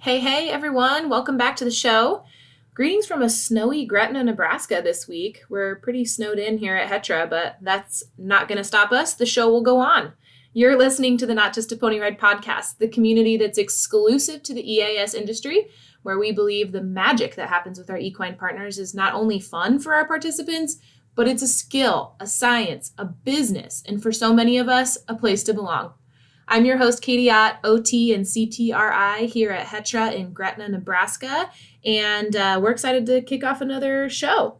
Hey, everyone. Welcome back to the show. Greetings from a snowy Gretna, Nebraska this week. We're pretty snowed in here at Hetra, but that's not going to stop us. The show will go on. You're listening to the Not Just a Pony Ride podcast, the community that's exclusive to the EAS industry, where we believe the magic that happens with our equine partners is not only fun for our participants, but it's a skill, a science, a business, and for so many of us, a place to belong. I'm your host, Katie Ott, OT and CTRI here at Hetra in Gretna, Nebraska, and we're excited to kick off another show.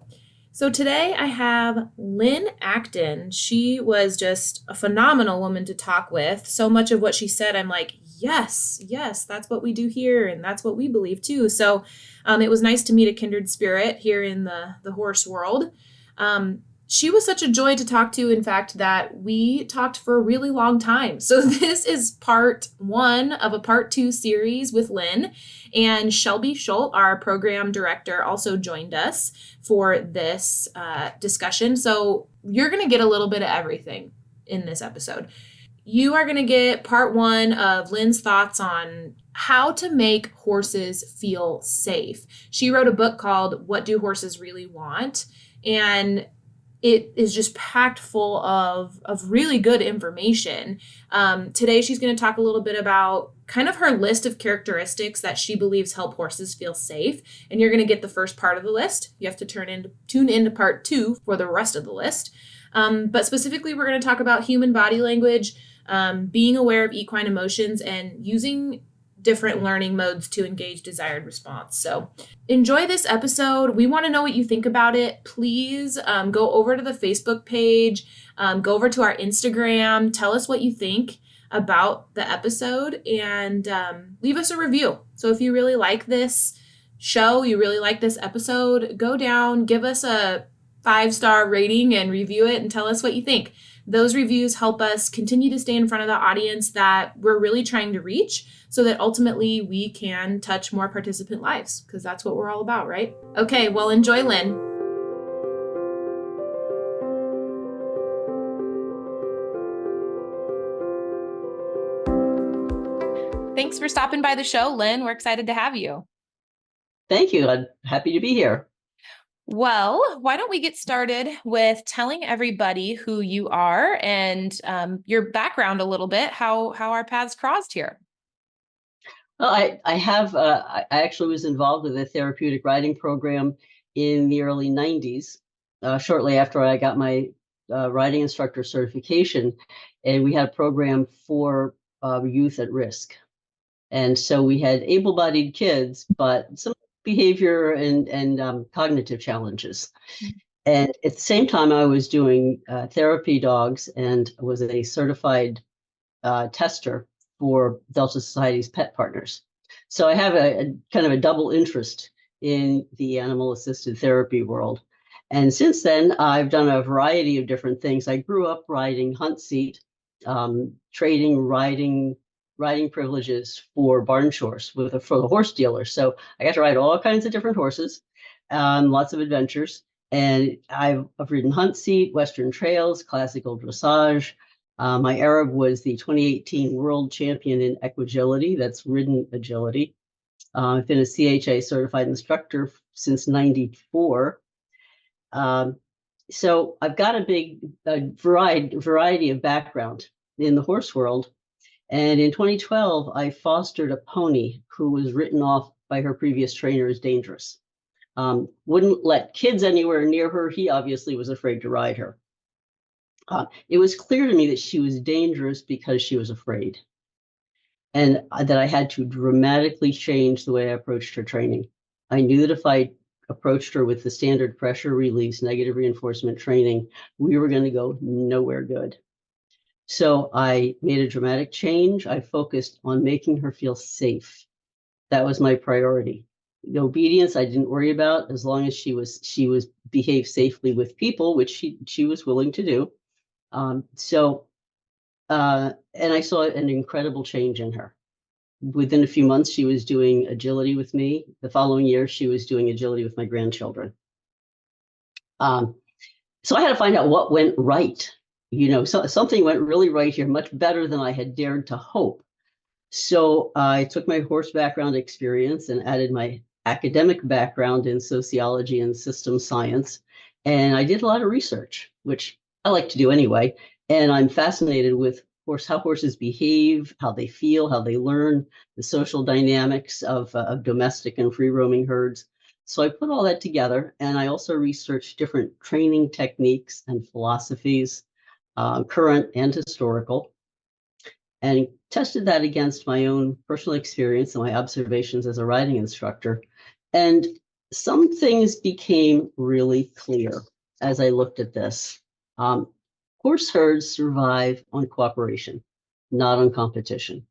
So today I have Lynn Acton. She was just a phenomenal woman to talk with. So much of what she said, I'm like, yes, that's what we do here, and that's what we believe too. So it was nice to meet a kindred spirit here in the horse world. She was such a joy to talk to, in fact, that we talked for a really long time. So this is part one of a part two series with Lynn. And Shelby Schultz, our program director, also joined us for this discussion. So you're going to get a little bit of everything in this episode. You are going to get part one of Lynn's thoughts on how to make horses feel safe. She wrote a book called What Do Horses Really Want? And it is just packed full of really good information. Today, she's going to talk a little bit about kind of her list of characteristics that she believes help horses feel safe. And you're going to get the first part of the list. You have to tune into part two for the rest of the list. But specifically, we're going to talk about human body language, being aware of equine emotions, and using different learning modes to engage desired response. So enjoy this episode. We want to know what you think about it. Please go over to the Facebook page, go over to our Instagram, tell us what you think about the episode, and leave us a review. So if you really like this show, you really like this episode, go down, give us a 5-star rating and review it and tell us what you think. Those reviews help us continue to stay in front of the audience that we're really trying to reach so that ultimately we can touch more participant lives, because that's what we're all about, right? Okay, well, enjoy Lynn. Thanks for stopping by the show, Lynn. We're excited to have you. Thank you. I'm happy to be here. Well, why don't we get started with telling everybody who you are and your background a little bit, how our paths crossed here. Well, I actually was involved with a therapeutic riding program in the early 90s, shortly after I got my riding instructor certification. And we had a program for youth at risk. And so we had able-bodied kids, but some behavior and cognitive challenges. And at the same time, I was doing therapy dogs and was a certified tester for Delta Society's pet partners. So I have a kind of a double interest in the animal-assisted therapy world. And since then, I've done a variety of different things. I grew up riding hunt seat, trading riding privileges for barn chores for the horse dealer. So I got to ride all kinds of different horses, lots of adventures. And I've ridden hunt seat, Western trails, classical dressage. My Arab was the 2018 world champion in equagility. That's ridden agility. I've been a CHA certified instructor since '94. So I've got a big variety of background in the horse world. And in 2012, I fostered a pony who was written off by her previous trainer as dangerous. Wouldn't let kids anywhere near her. He obviously was afraid to ride her. It was clear to me that she was dangerous because she was afraid, and that I had to dramatically change the way I approached her training. I knew that if I approached her with the standard pressure release, negative reinforcement training, we were going to go nowhere good. So I made a dramatic change. I focused on making her feel safe. That was my priority. The obedience I didn't worry about, as long as she was behaved safely with people, which she was willing to do. And I saw an incredible change in her. Within a few months, she was doing agility with me. The following year, she was doing agility with my grandchildren. So I had to find out what went right. So something went really right here, much better than I had dared to hope. So I took my horse background experience and added my academic background in sociology and system science. And I did a lot of research, which I like to do anyway. And I'm fascinated with how horses behave, how they feel, how they learn, the social dynamics of domestic and free roaming herds. So I put all that together, and I also researched different training techniques and philosophies, current and historical, and tested that against my own personal experience and my observations as a riding instructor. And some things became really clear as I looked at this. Um, Horse herds survive on cooperation, not on competition.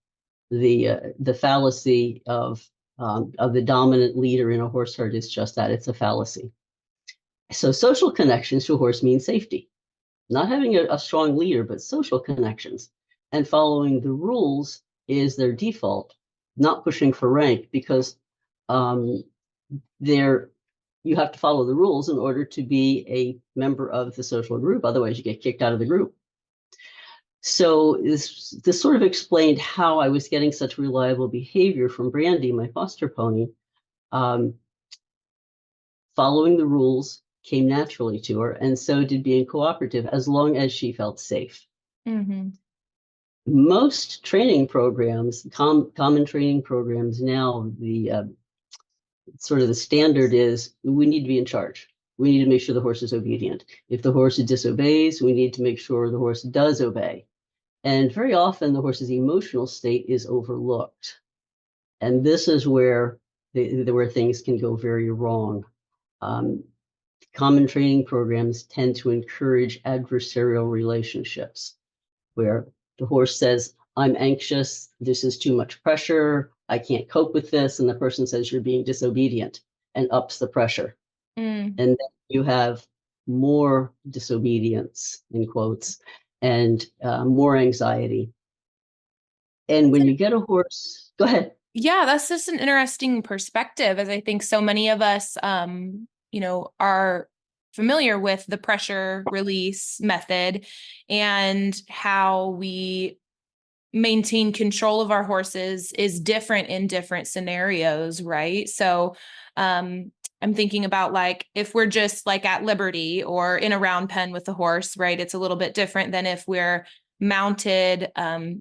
The fallacy of the dominant leader in a horse herd is just that, it's a fallacy. So social connections to a horse mean safety, not having a strong leader, but social connections. And following the rules is their default, not pushing for rank, because um, they're you have to follow the rules in order to be a member of the social group. Otherwise, you get kicked out of the group. So this sort of explained how I was getting such reliable behavior from Brandy, my foster pony. Um, Following the rules came naturally to her, and so did being cooperative, as long as she felt safe. Mm-hmm. Most training programs, common training programs now, the sort of the standard is we need to be in charge. We need to make sure the horse is obedient. If the horse disobeys, we need to make sure the horse does obey. And very often the horse's emotional state is overlooked. And this is where where things can go very wrong. Um, Common training programs tend to encourage adversarial relationships where the horse says, I'm anxious, this is too much pressure, I can't cope with this. And the person says, you're being disobedient, and ups the pressure. Mm. And then you have more disobedience, in quotes, and more anxiety. And when you get a horse, go ahead. Yeah, that's just an interesting perspective, as I think so many of us, are familiar with the pressure release method and how we maintain control of our horses is different in different scenarios, right? So, I'm thinking about like if we're just like at liberty or in a round pen with the horse, right? It's a little bit different than if we're mounted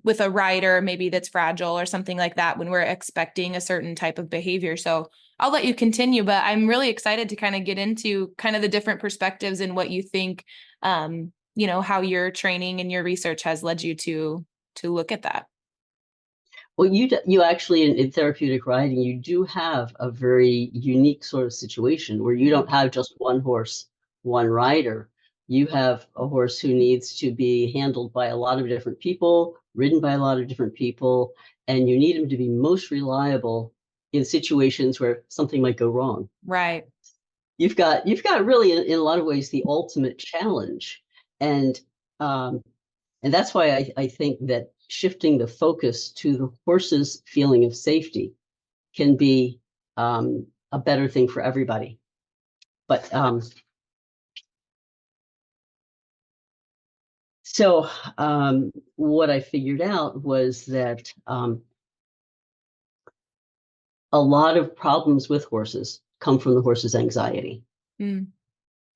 with a rider, maybe that's fragile or something like that, when we're expecting a certain type of behavior. So I'll let you continue, but I'm really excited to kind of get into kind of the different perspectives and what you think, how your training and your research has led you to look at that. Well, you actually in therapeutic riding, you do have a very unique sort of situation where you don't have just one horse, one rider. You have a horse who needs to be handled by a lot of different people, ridden by a lot of different people, and you need him to be most reliable in situations where something might go wrong. Right. You've got really in a lot of ways the ultimate challenge. And um, and that's why I think that shifting the focus to the horse's feeling of safety can be a better thing for everybody. But so what I figured out was that a lot of problems with horses come from the horse's anxiety. Mm.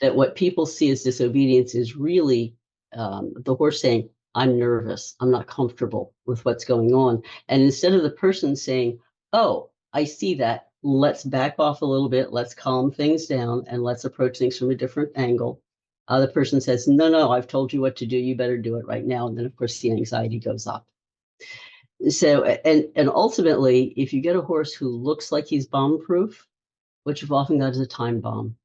That what people see as disobedience is really the horse saying, I'm nervous, I'm not comfortable with what's going on. And instead of the person saying, oh, I see that, let's back off a little bit, let's calm things down, and let's approach things from a different angle. The person says, no, I've told you what to do, you better do it right now. And then, of course, the anxiety goes up. So, and ultimately, if you get a horse who looks like he's bomb proof, what you've often got is a time bomb.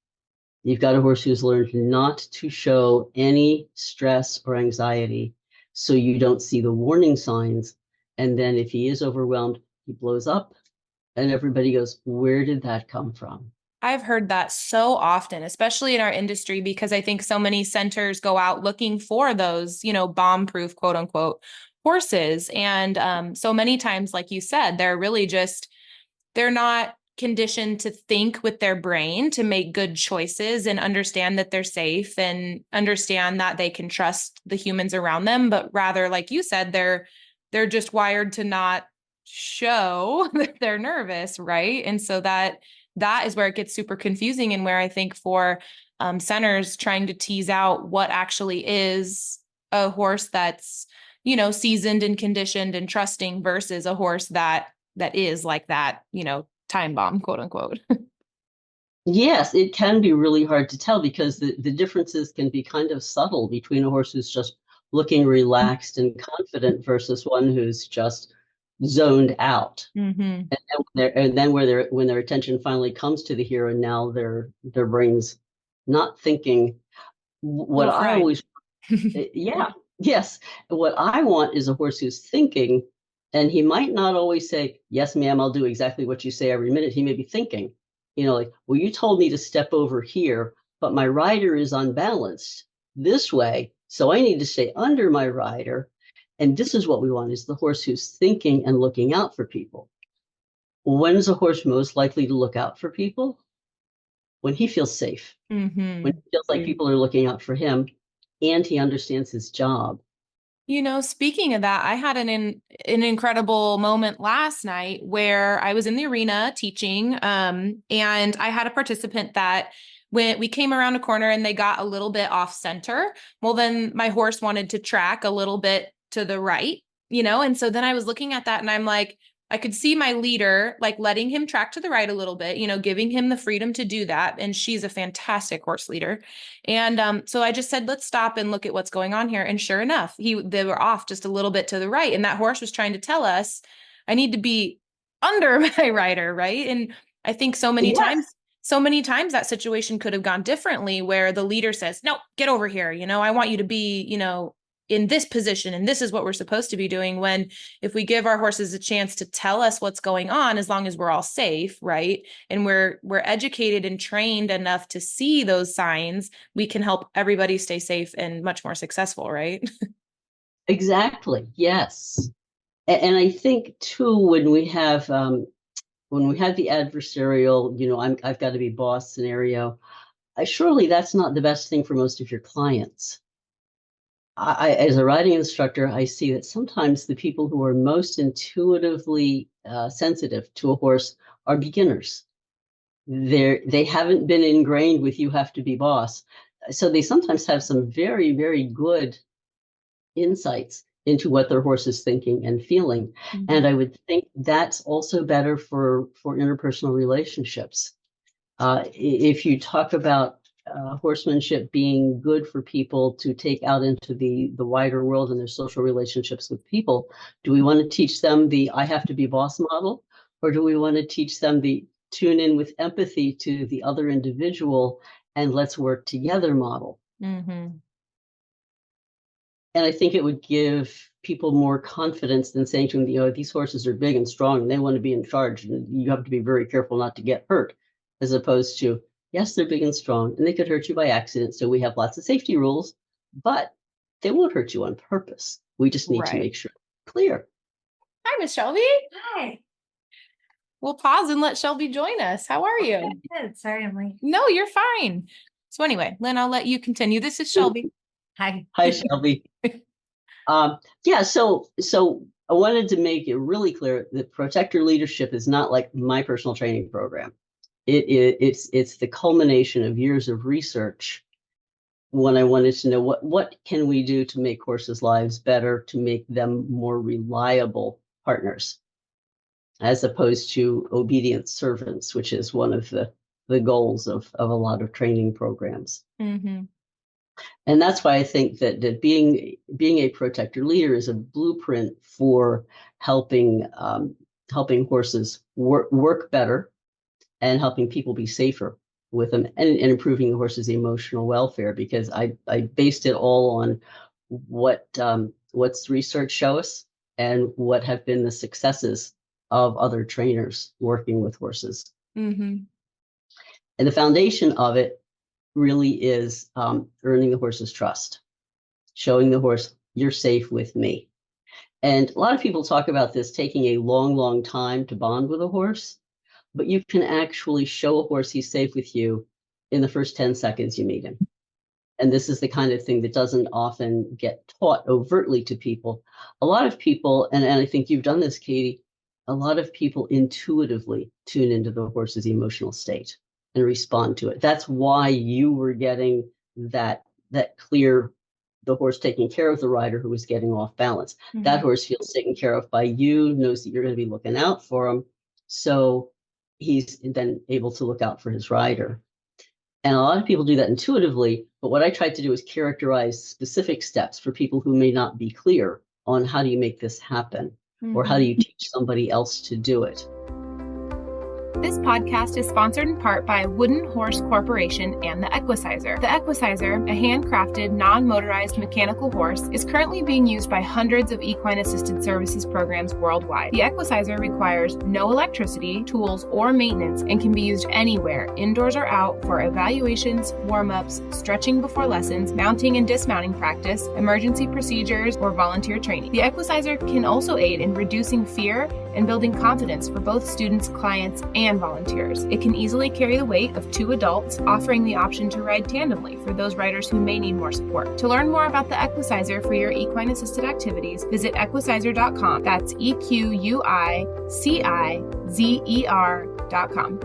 You've got a horse who's learned not to show any stress or anxiety, so you don't see the warning signs. And then if he is overwhelmed, he blows up, and everybody goes, where did that come from? I've heard that so often, especially in our industry, because I think so many centers go out looking for those, bomb-proof, quote unquote, horses. And so many times, like you said, they're not conditioned to think with their brain to make good choices and understand that they're safe and understand that they can trust the humans around them. But rather, like you said, they're just wired to not show that they're nervous, right? And so that is where it gets super confusing, and where I think for centers trying to tease out what actually is a horse that's, seasoned and conditioned and trusting versus a horse that is like that, time bomb, quote unquote. Yes, it can be really hard to tell because the differences can be kind of subtle between a horse who's just looking relaxed and confident versus one who's just zoned out. Mm-hmm. And then when their attention finally comes to the here and now, their brain's not thinking. A What little I fried. always Yeah, yes. What I want is a horse who's thinking, and he might not always say, "Yes, ma'am, I'll do exactly what you say every minute." He may be thinking, like, "Well, you told me to step over here, but my rider is unbalanced this way, so I need to stay under my rider." And this is what we want, is the horse who's thinking and looking out for people. When is a horse most likely to look out for people? When he feels safe, when Mm-hmm. he feels like people are looking out for him, and he understands his job. Speaking of that, I had an incredible moment last night where I was in the arena teaching, and I had a participant that when we came around a corner and they got a little bit off center, well, then my horse wanted to track a little bit to the right, and so then I was looking at that and I'm like, I could see my leader like letting him track to the right a little bit, giving him the freedom to do that. And she's a fantastic horse leader. And so I just said, let's stop and look at what's going on here. And sure enough, they were off just a little bit to the right. And that horse was trying to tell us, I need to be under my rider, right? And I think Yes, so many times that situation could have gone differently, where the leader says, no, get over here. I want you to be, in this position, and this is what we're supposed to be doing. When if we give our horses a chance to tell us what's going on, as long as we're all safe, right? And we're educated and trained enough to see those signs, we can help everybody stay safe and much more successful, right? exactly. Yes. And I think too, when we have the adversarial, I've got to be boss scenario, surely that's not the best thing for most of your clients. As a riding instructor, I see that sometimes the people who are most intuitively sensitive to a horse are beginners. They haven't been ingrained with "you have to be boss," so they sometimes have some very, very good insights into what their horse is thinking and feeling. Mm-hmm. And I would think that's also better for interpersonal relationships. If you talk about horsemanship being good for people to take out into the wider world and their social relationships with people, do we want to teach them the "I have to be boss" model, or do we want to teach them the "tune in with empathy to the other individual and let's work together" model? Mm-hmm. And I think it would give people more confidence than saying to them, "These horses are big and strong and they want to be in charge, and you have to be very careful not to get hurt," as opposed to, "Yes, they're big and strong and they could hurt you by accident. So we have lots of safety rules, but they won't hurt you on purpose. We just need to Right. make sure it's clear." Hi, Miss Shelby. Hi. We'll pause and let Shelby join us. How are you? Good. Sorry, I'm late. No, you're fine. So anyway, Lynn, I'll let you continue. This is Shelby. Hi. Hi, Shelby. Yeah, so I wanted to make it really clear that protector leadership is not like my personal training program. It's the culmination of years of research when I wanted to know what can we do to make horses' lives better, to make them more reliable partners, as opposed to obedient servants, which is one of the goals of a lot of training programs. Mm-hmm. And that's why I think that being a protector leader is a blueprint for helping helping horses work better and helping people be safer with them, and improving the horse's emotional welfare, because I based it all on what's research show us and what have been the successes of other trainers working with horses. Mm-hmm. And the foundation of it really is earning the horse's trust, showing the horse, "You're safe with me." And a lot of people talk about this taking a long, long time to bond with a horse, but you can actually show a horse he's safe with you in the first 10 seconds you meet him. And this is the kind of thing that doesn't often get taught overtly to people. A lot of people, and I think you've done this, Katie, a lot of people intuitively tune into the horse's emotional state and respond to it. That's why you were getting that clear, the horse taking care of the rider who was getting off balance. Mm-hmm. That horse feels taken care of by you, knows that you're going to be looking out for him. So he's then able to look out for his rider. And a lot of people do that intuitively, but what I tried to do is characterize specific steps for people who may not be clear on how do you make this happen, or how do you teach somebody else to do it. This podcast is sponsored in part by Wooden Horse Corporation and the Equicizer. The Equicizer, a handcrafted, non-motorized mechanical horse, is currently being used by hundreds of equine assisted services programs worldwide. The Equicizer requires no electricity, tools, or maintenance and can be used anywhere, indoors or out, for evaluations, warm-ups, stretching before lessons, mounting and dismounting practice, emergency procedures, or volunteer training. The Equicizer can also aid in reducing fear and building confidence for both students, clients, and volunteers. It can easily carry the weight of 2 adults, offering the option to ride tandemly for those riders who may need more support. To learn more about the Equicizer for your equine assisted activities, visit equicizer.com. That's EQUICIZER.com.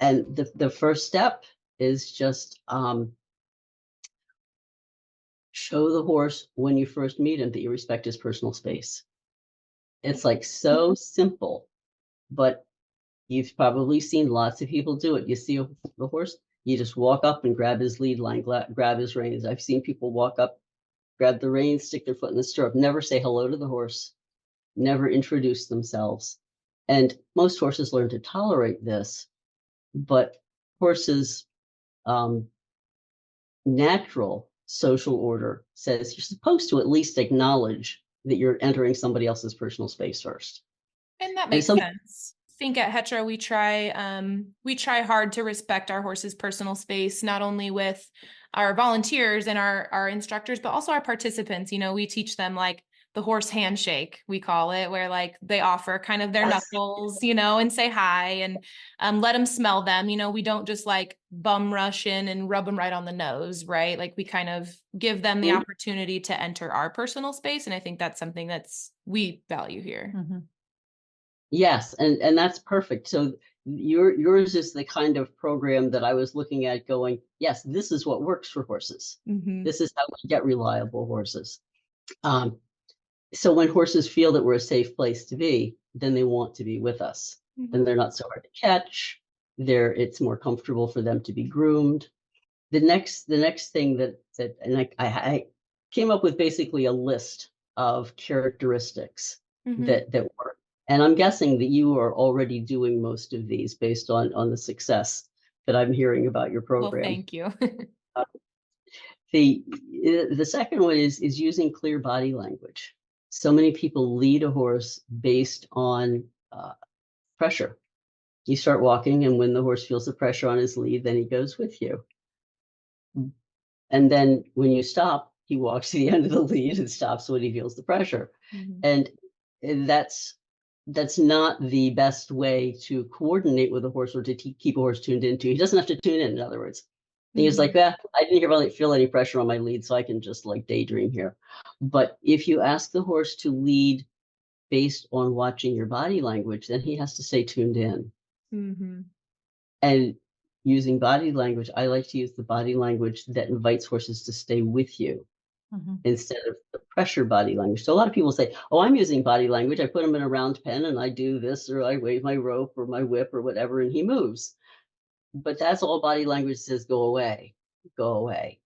And the first step is just show the horse when you first meet him that you respect his personal space. It's like so simple, but you've probably seen lots of people do it. You see the horse, you just walk up and grab his lead line, grab his reins. I've seen people walk up, grab the reins, stick their foot in the stirrup, never say hello to the horse, never introduce themselves. And most horses learn to tolerate this, but horses' natural social order says you're supposed to at least acknowledge that you're entering somebody else's personal space first. And that makes sense. I think at Hetra we try hard to respect our horse's personal space, not only with our volunteers and our instructors, but also our participants. You know, we teach them like the horse handshake, we call it, where like they offer kind of their knuckles, you know, and say hi and let them smell them. You know, we don't just like bum rush in and rub them right on the nose, right? Like we kind of give them the opportunity to enter our personal space. And I think that's something we value here. Mm-hmm. Yes, and that's perfect. So yours is the kind of program that I was looking at going, yes, this is what works for horses. Mm-hmm. This is how we get reliable horses. So when horses feel that we're a safe place to be, then they want to be with us. Mm-hmm. And they're not so hard to catch. It's more comfortable for them to be groomed. The next thing that and I came up with basically a list of characteristics that work. And I'm guessing that you are already doing most of these based on the success that I'm hearing about your program. Well, thank you. The second one is using clear body language. So many people lead a horse based on pressure. You start walking, and when the horse feels the pressure on his lead, then he goes with you. And then when you stop, he walks to the end of the lead and stops when he feels the pressure. Mm-hmm. And that's not the best way to coordinate with a horse or to keep a horse tuned into. He doesn't have to tune in other words. He's like, I didn't really feel any pressure on my lead, so I can just like daydream here. But if you ask the horse to lead based on watching your body language, then he has to stay tuned in. Mm-hmm. And using body language, I like to use the body language that invites horses to stay with you. Mm-hmm. Instead of the pressure body language. So a lot of people say, oh, I'm using body language. I put him in a round pen and I do this, or I wave my rope or my whip or whatever, and he moves. But that's all body language says, go away, go away.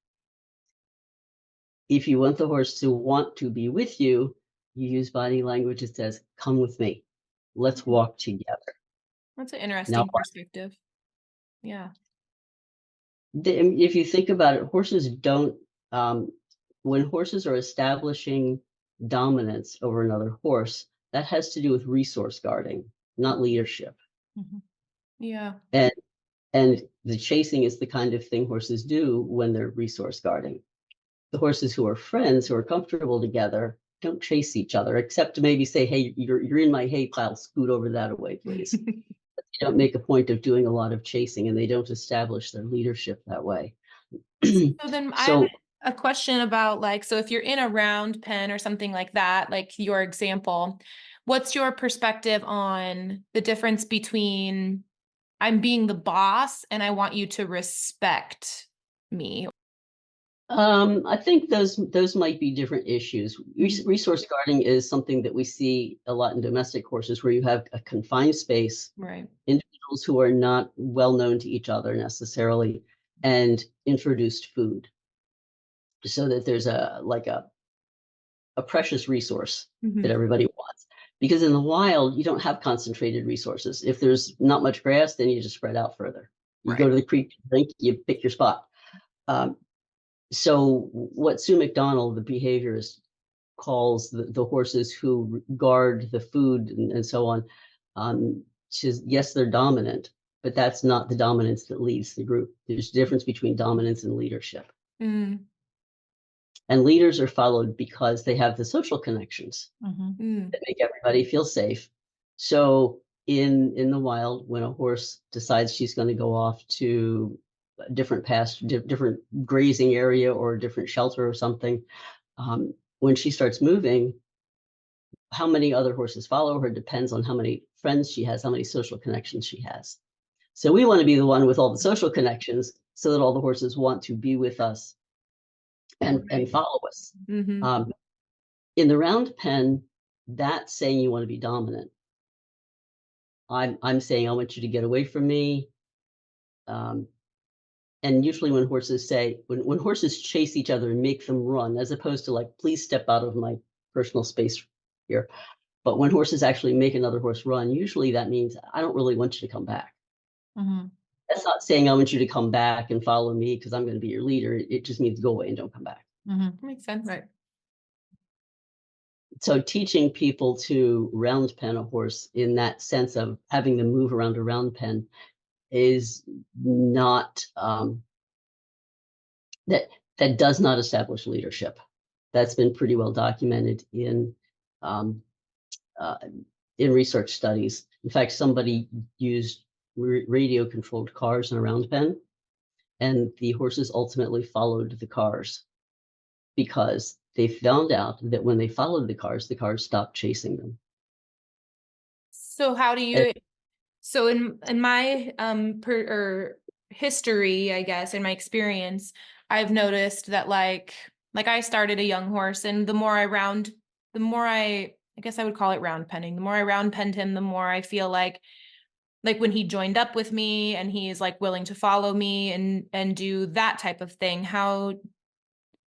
If you want the horse to want to be with you, you use body language that says, come with me. Let's walk together. That's an interesting perspective. Yeah. If you think about it, horses don't, when horses are establishing dominance over another horse, that has to do with resource guarding, not leadership. Mm-hmm. Yeah. And the chasing is the kind of thing horses do when they're resource guarding. The horses who are friends, who are comfortable together, don't chase each other, except to maybe say, hey, you're in my hay pile, scoot over that away, please. They don't make a point of doing a lot of chasing, and they don't establish their leadership that way. So then I have a question about so if you're in a round pen or something like that, like your example, What's your perspective on the difference between I'm being the boss and I want you to respect me? I think those might be different issues. Resource guarding is something that we see a lot in domestic horses, where you have a confined space, Right. individuals who are not well known to each other necessarily, and introduced food, so that there's a precious resource that everybody wants. Because in the wild, you don't have concentrated resources. If there's not much grass, then you just spread out further. You go to the creek, drink, you pick your spot. So what Sue McDonald, the behaviorist, calls the horses who guard the food and so on, yes, they're dominant, but that's not the dominance that leads the group. There's a difference between dominance and leadership. Mm. And leaders are followed because they have the social connections that make everybody feel safe. So in the wild, when a horse decides she's going to go off to a different different grazing area or a different shelter or something, when she starts moving, how many other horses follow her depends on how many friends she has, how many social connections she has. So we want to be the one with all the social connections so that all the horses want to be with us and follow us. In the round pen, that's saying you want to be dominant. I'm saying I want you to get away from me. And usually when horses when horses chase each other and make them run, as opposed to like, please step out of my personal space here. But when horses actually make another horse run, usually that means I don't really want you to come back. That's not saying I want you to come back and follow me because I'm going to be your leader. It just means go away and don't come back. Makes sense. Right. So teaching people to round pen a horse in that sense of having them move around a round pen is not that does not establish leadership. That's been pretty well documented in research studies. In fact, somebody used radio controlled cars in a round pen, and the horses ultimately followed the cars because they found out that when they followed the cars stopped chasing them. So how do you, so in my history, I guess, in my experience, I've noticed that like I started a young horse, and the more I guess I would call it round penning. The more I round penned him, the more I feel like when he joined up with me and he's like willing to follow me and do that type of thing, how,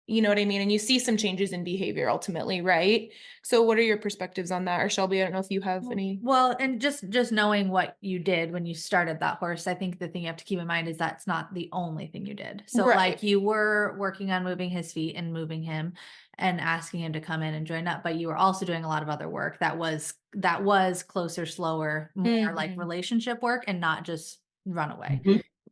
you know what I mean? And you see some changes in behavior ultimately, right? So what are your perspectives on that? Or Shelby, I don't know if you have any. Well, and just knowing what you did when you started that horse, I think the thing you have to keep in mind is that's not the only thing you did. So like you were working on moving his feet and moving him and asking him to come in and join up, but you were also doing a lot of other work that was closer, slower, more like relationship work and not just run away.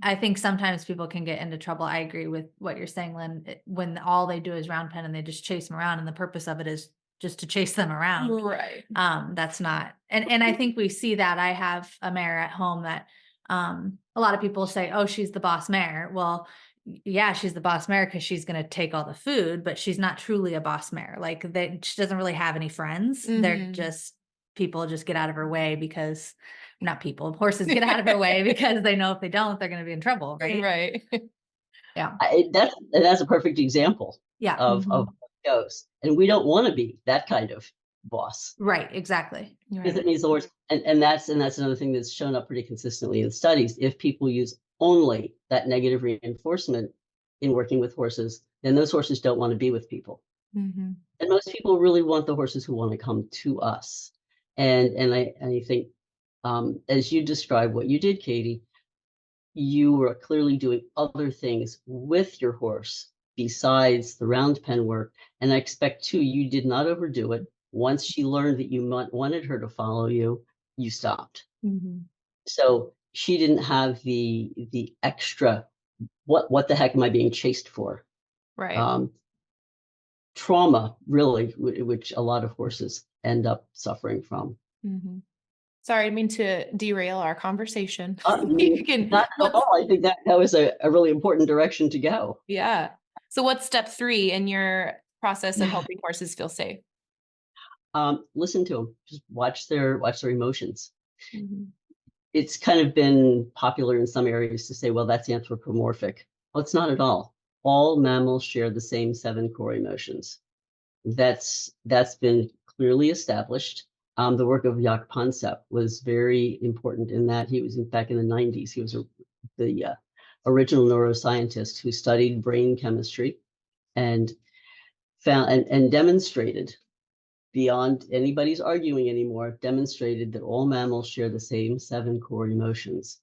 I think sometimes people can get into trouble. I agree with what you're saying, Lynn, when all they do is round pen and they just chase them around, and the purpose of it is just to chase them around. Right. That's not, and I think we see that. I have a mare at home that a lot of people say, oh, she's the boss mare. Well, yeah, she's the boss mare because she's going to take all the food, but she's not truly a boss mare. Like she doesn't really have any friends. They're just people just get out of her way because not people, horses get out of her way because they know if they don't, they're going to be in trouble. Right. Right. Yeah. That's a perfect example of how it goes. And we don't want to be that kind of boss. Right. Exactly. Because it means the horse. And that's another thing that's shown up pretty consistently in studies. If people use only that negative reinforcement in working with horses, then those horses don't want to be with people. And most people really want the horses who want to come to us. And I think, as you described what you did, Katie, you were clearly doing other things with your horse besides the round pen work. And I expect too, you did not overdo it. Once she learned that you wanted her to follow you, you stopped. So she didn't have the extra, what the heck am I being chased for? Right. Trauma, really, which a lot of horses end up suffering from. Sorry, I mean to derail our conversation. Not at all. I think that was a really important direction to go. Yeah. So what's step 3 in your process of helping horses feel safe? Listen to them. Just watch their emotions. Mm-hmm. It's kind of been popular in some areas to say, well, that's anthropomorphic. Well, it's not at all. All mammals share the same 7 core emotions. That's been clearly established. The work of Jaak Pansep was very important in that. He was, in fact, in the 90s. He was the original neuroscientist who studied brain chemistry and found and demonstrated, beyond anybody's arguing anymore, demonstrated that all mammals share the same 7 core emotions,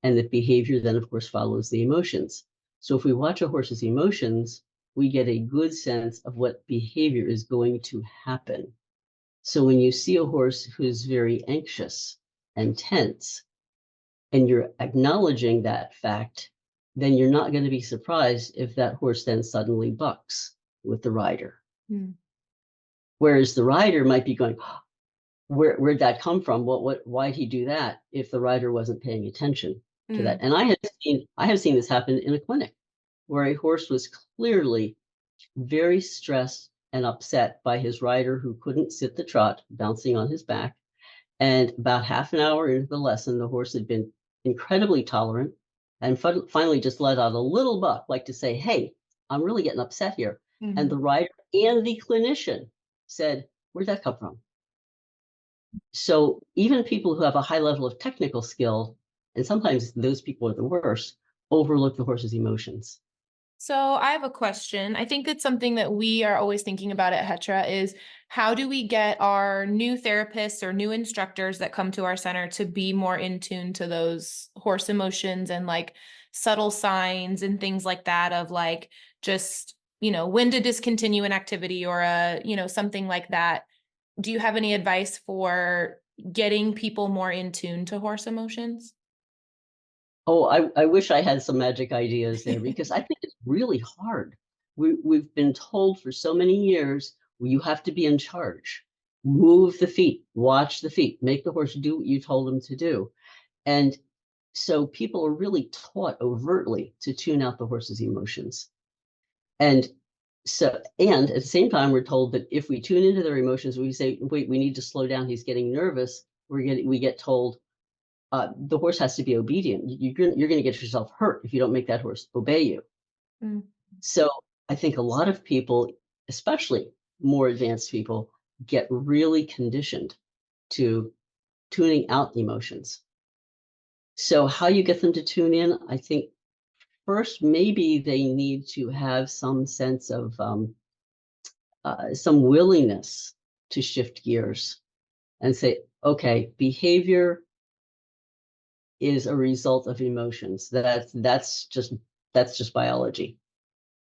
and that behavior then, of course, follows the emotions. So if we watch a horse's emotions, we get a good sense of what behavior is going to happen. So when you see a horse who's very anxious and tense, and you're acknowledging that fact, then you're not going to be surprised if that horse then suddenly bucks with the rider. Mm. Whereas the rider might be going, where'd that come from? Why'd he do that? If the rider wasn't paying attention to that. And I have seen this happen in a clinic where a horse was clearly very stressed and upset by his rider who couldn't sit the trot, bouncing on his back. And about half an hour into the lesson, the horse had been incredibly tolerant and finally just let out a little buck, like to say, hey, I'm really getting upset here. Mm-hmm. And the rider and the clinician said, where'd that come from? So even people who have a high level of technical skill, and sometimes those people are the worst, overlook the horse's emotions. So I have a question. I think it's something that we are always thinking about at Hetra is how do we get our new therapists or new instructors that come to our center to be more in tune to those horse emotions and like subtle signs and things like that of like just, when to discontinue an activity or something like that. Do you have any advice for getting people more in tune to horse emotions? Oh, I wish I had some magic ideas there, because I think it's really hard. We've been told for so many years, well, you have to be in charge. Move the feet, watch the feet, make the horse do what you told him to do. And so people are really taught overtly to tune out the horse's emotions. And at the same time, we're told that if we tune into their emotions, we say, wait, we need to slow down. He's getting nervous. We get told, the horse has to be obedient. You're going to get yourself hurt if you don't make that horse obey you. Mm. So I think a lot of people, especially more advanced people, get really conditioned to tuning out emotions. So how you get them to tune in, I think first, maybe they need to have some sense of some willingness to shift gears and say, okay, behavior is a result of emotions. That's just biology.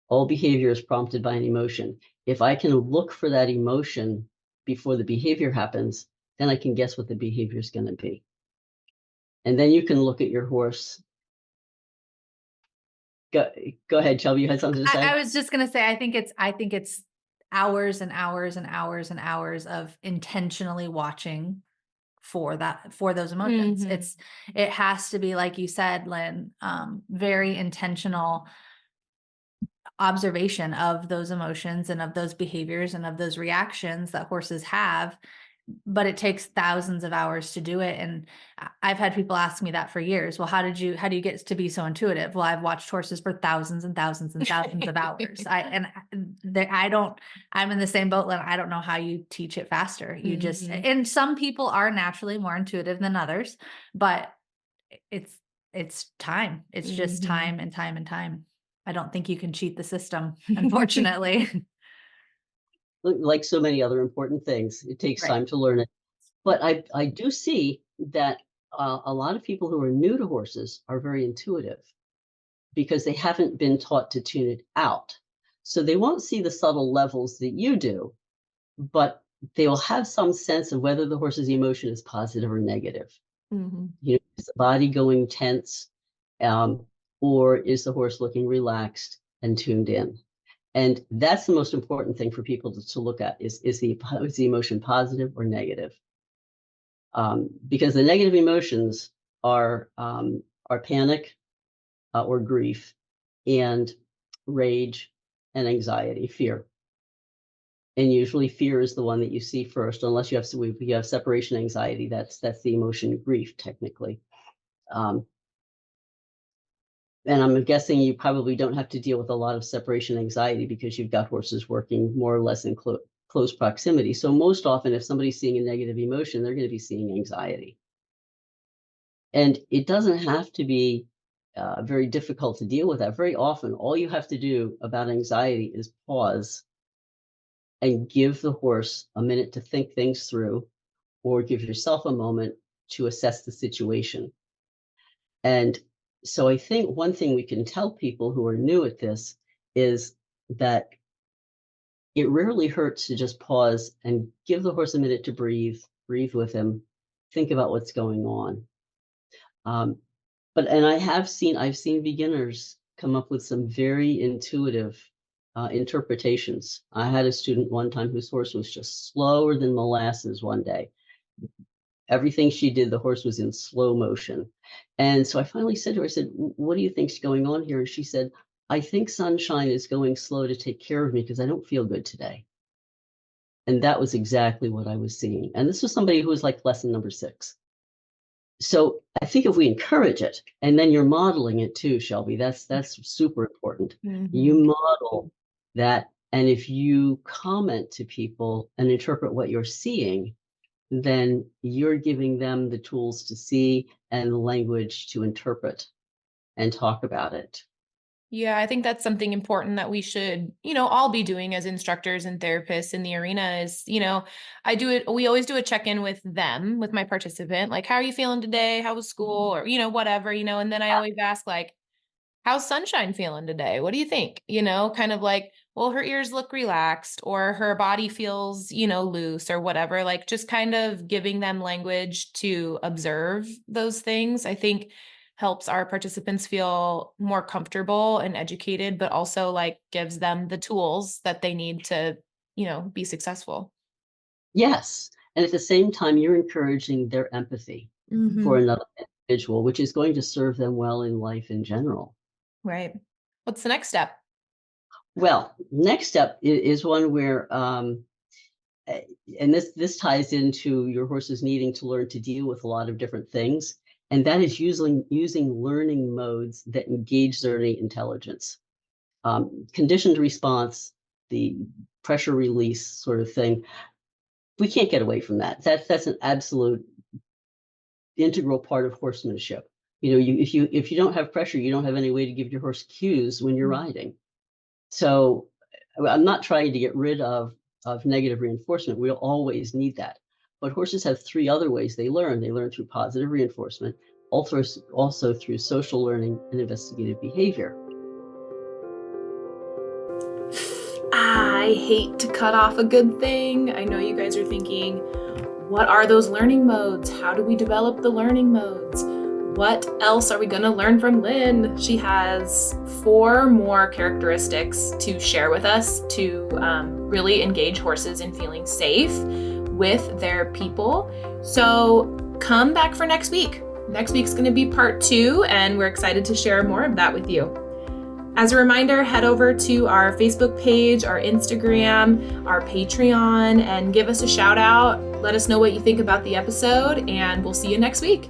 All behavior is prompted by an emotion. If I can look for that emotion before the behavior happens, then I can guess what the behavior is going to be. And then you can look at your horse. Go ahead, Shelby. You had something to say? I was just gonna say, I think it's hours and hours and hours and hours of intentionally watching for those emotions. Mm-hmm. It has to be, like you said, Lynn, very intentional observation of those emotions and of those behaviors and of those reactions that horses have, but it takes thousands of hours to do it. And I've had people ask me that for years. Well, how do you get to be so intuitive? Well, I've watched horses for thousands and thousands and thousands of hours. I'm in the same boat. I don't know how you teach it faster. You just, and some people are naturally more intuitive than others, but it's time. It's just time and time and time. I don't think you can cheat the system, unfortunately. Like so many other important things, it takes time to learn it. But I do see that a lot of people who are new to horses are very intuitive because they haven't been taught to tune it out. So they won't see the subtle levels that you do, but they will have some sense of whether the horse's emotion is positive or negative. Mm-hmm. Is the body going tense, or is the horse looking relaxed and tuned in? And that's the most important thing for people to look at is the emotion positive or negative? Because the negative emotions are panic or grief and rage and anxiety, fear. And usually fear is the one that you see first, unless you have separation anxiety. That's the emotion grief, technically. And I'm guessing you probably don't have to deal with a lot of separation anxiety because you've got horses working more or less in close proximity. So most often, if somebody's seeing a negative emotion, they're going to be seeing anxiety. And it doesn't have to be very difficult to deal with that. Very often, all you have to do about anxiety is pause and give the horse a minute to think things through, or give yourself a moment to assess the situation. And so I think one thing we can tell people who are new at this is that it rarely hurts to just pause and give the horse a minute to breathe with him, think about what's going on. And I've seen beginners come up with some very intuitive interpretations. I had a student one time whose horse was just slower than molasses one day. Everything she did, the horse was in slow motion. And so I finally said to her, I said, what do you think's going on here? And she said, I think Sunshine is going slow to take care of me because I don't feel good today. And that was exactly what I was seeing. And this was somebody who was like lesson number 6. So I think if we encourage it, and then you're modeling it too, Shelby, that's super important. Mm-hmm. You model that. And if you comment to people and interpret what you're seeing, then you're giving them the tools to see and the language to interpret and talk about it. Yeah, I think that's something important that we should, all be doing as instructors and therapists in the arena is, we always do a check-in with them, with my participant, like, how are you feeling today? How was school? Or, whatever, and then I always ask, like, how's Sunshine feeling today? What do you think? Kind of like, well, her ears look relaxed or her body feels, loose or whatever, like just kind of giving them language to observe those things, I think helps our participants feel more comfortable and educated, but also like gives them the tools that they need to, be successful. Yes. And at the same time, you're encouraging their empathy for another individual, which is going to serve them well in life in general. Right. What's the next step? Well, next step is one where, and this ties into your horses needing to learn to deal with a lot of different things. And that is using learning modes that engage their innate intelligence. Conditioned response, the pressure release sort of thing. We can't get away from that. That's an absolute integral part of horsemanship. If you don't have pressure, you don't have any way to give your horse cues when you're riding. So I'm not trying to get rid of negative reinforcement. We'll always need that. But horses have 3 other ways they learn. They learn through positive reinforcement, also through social learning and investigative behavior. I hate to cut off a good thing. I know you guys are thinking, what are those learning modes? How do we develop the learning modes? What else are we going to learn from Lynn? She has 4 more characteristics to share with us to really engage horses in feeling safe with their people. So come back for next week. Next week's going to be part 2, and we're excited to share more of that with you. As a reminder, head over to our Facebook page, our Instagram, our Patreon, and give us a shout out. Let us know what you think about the episode, and we'll see you next week.